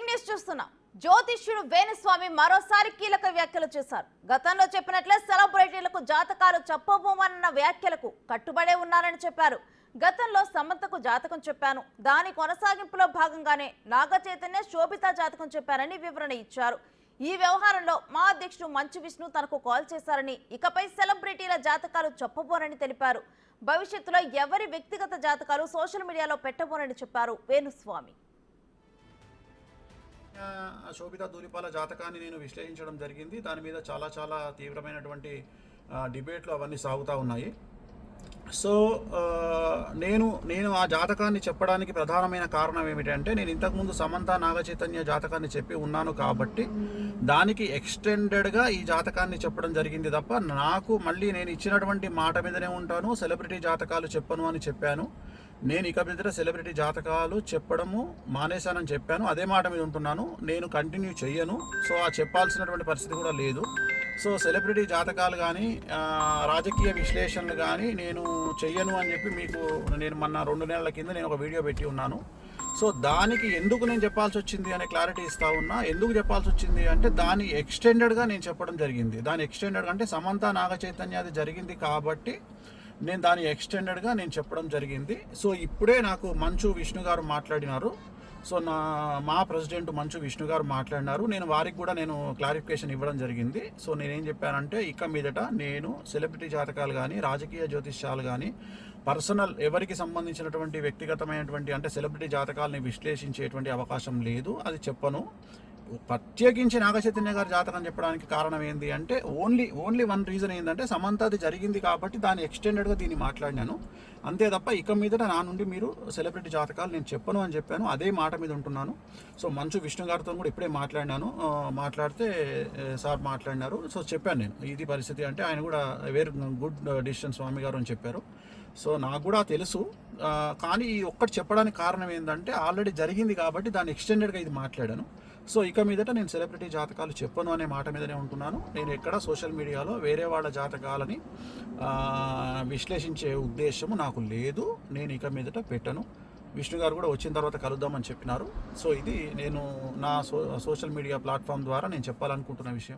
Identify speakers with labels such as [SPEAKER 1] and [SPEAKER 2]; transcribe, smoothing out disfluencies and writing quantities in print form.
[SPEAKER 1] News చూస్తున్నాం. జ్యోతిష్యుడు వేణుస్వామి మరోసారి కీలక వ్యాఖ్యలు చేశారు. గతంలో చెప్పినట్లే సెలబ్రిటీలకు జాతకాలు చెప్పబోమన్న వ్యాఖ్యలకు కట్టుబడే ఉన్నారని చెప్పారు. గతంలో సమంతకు జాతకం చెప్పాను, దాని కొనసాగింపులో భాగంగానే నాగ చైతన్య శోభిత జాతకం చెప్పారని వివరణ ఇచ్చారు. ఈ వ్యవహారంలో మా అధ్యక్షుడు మంచు విష్ణు తనకు కాల్ చేశారని, ఇకపై సెలబ్రిటీల జాతకాలు చెప్పబోరని తెలిపారు. భవిష్యత్తులో ఎవరి వ్యక్తిగత జాతకాలు సోషల్ మీడియాలో పెట్టబోరని చెప్పారు వేణుస్వామి.
[SPEAKER 2] శోభిత ధూళిపాల జాతకాన్ని నేను విశ్లేషించడం జరిగింది. దాని మీద చాలా తీవ్రమైనటువంటి డిబేట్లు అవన్నీ సాగుతూ ఉన్నాయి. సో నేను ఆ జాతకాన్ని చెప్పడానికి ప్రధానమైన కారణం ఏమిటంటే, నేను ఇంతకుముందు సమంత నాగ చైతన్య జాతకాన్ని చెప్పి ఉన్నాను కాబట్టి దానికి ఎక్స్టెండెడ్గా ఈ జాతకాన్ని చెప్పడం జరిగింది తప్ప, నాకు మళ్ళీ నేను ఇచ్చినటువంటి మాట మీదనే ఉంటాను, సెలబ్రిటీ జాతకాలు చెప్పను అని చెప్పాను. నేను ఇక మీద సెలబ్రిటీ జాతకాలు చెప్పడము మానేశానని చెప్పాను. అదే మాట మీద ఉంటున్నాను, నేను కంటిన్యూ చెయ్యను. సో ఆ చెప్పాల్సినటువంటి పరిస్థితి కూడా లేదు. సో సెలబ్రిటీ జాతకాలు కానీ రాజకీయ విశ్లేషణలు కానీ నేను చెయ్యను అని చెప్పి మీకు నేను మొన్న 2 నెలల కింద నేను ఒక వీడియో పెట్టి ఉన్నాను. సో దానికి ఎందుకు నేను చెప్పాల్సి వచ్చింది అనే క్లారిటీ ఇస్తా ఉన్నా. ఎందుకు చెప్పాల్సి వచ్చింది అంటే, దాని ఎక్స్టెండెడ్గా నేను చెప్పడం జరిగింది. దాని ఎక్స్టెండెడ్గా అంటే సమంత నాగ చైతన్య అది జరిగింది కాబట్టి నేను దాని ఎక్స్టెండెడ్గా నేను చెప్పడం జరిగింది. సో ఇప్పుడే నాకు మంచు విష్ణు గారు మాట్లాడినారు. సో మా ప్రెసిడెంట్ మంచు విష్ణు గారు మాట్లాడినారు. నేను వారికి కూడా నేను క్లారిఫికేషన్ ఇవ్వడం జరిగింది. సో నేనేం చెప్పానంటే, ఇక మీదట నేను సెలబ్రిటీ జాతకాలు కానీ రాజకీయ జ్యోతిష్యాలు కానీ పర్సనల్ ఎవరికి సంబంధించినటువంటి వ్యక్తిగతమైనటువంటి అంటే సెలబ్రిటీ జాతకాలని విశ్లేషించేటువంటి అవకాశం లేదు, అది చెప్పను. ప్రత్యేకించి నాగ చైతన్య గారి జాతకం చెప్పడానికి కారణం ఏంటి అంటే, ఓన్లీ వన్ రీజన్ ఏంటంటే, సమంత అది జరిగింది కాబట్టి దాన్ని ఎక్స్టెండెడ్గా దీన్ని మాట్లాడినాను, అంతే తప్ప ఇక మీదట నా నుండి మీరు సెలబ్రిటీ జాతకాలు నేను చెప్పను అని చెప్పాను. అదే మాట మీద ఉంటున్నాను. సో మంచు విష్ణు గారితో కూడా ఇప్పుడే మాట్లాడితే సార్ మాట్లాడినారు. సో చెప్పాను నేను ఇది పరిస్థితి అంటే, ఆయన కూడా వెరీ గుడ్ డిసిషన్ స్వామి గారు అని చెప్పారు. సో నాకు కూడా తెలుసు, కానీ ఈ ఒక్కటి చెప్పడానికి కారణం ఏంటంటే, ఆల్రెడీ జరిగింది కాబట్టి దాన్ని ఎక్స్టెండెడ్గా ఇది మాట్లాడాను. సో ఇక మీదట నేను సెలబ్రిటీ జాతకాలు చెప్పను అనే మాట మీదనే ఉంటున్నాను. నేను ఎక్కడ సోషల్ మీడియాలో వేరే వాళ్ళ జాతకాలని విశ్లేషించే ఉద్దేశము నాకు లేదు. నేను ఇక మీదట పెట్టను. విష్ణు గారు కూడా వచ్చిన తర్వాత కలుద్దామని చెప్పినారు. సో ఇది నేను నా సోషల్ మీడియా ప్లాట్ఫామ్ ద్వారా నేను చెప్పాలనుకుంటున్న విషయం.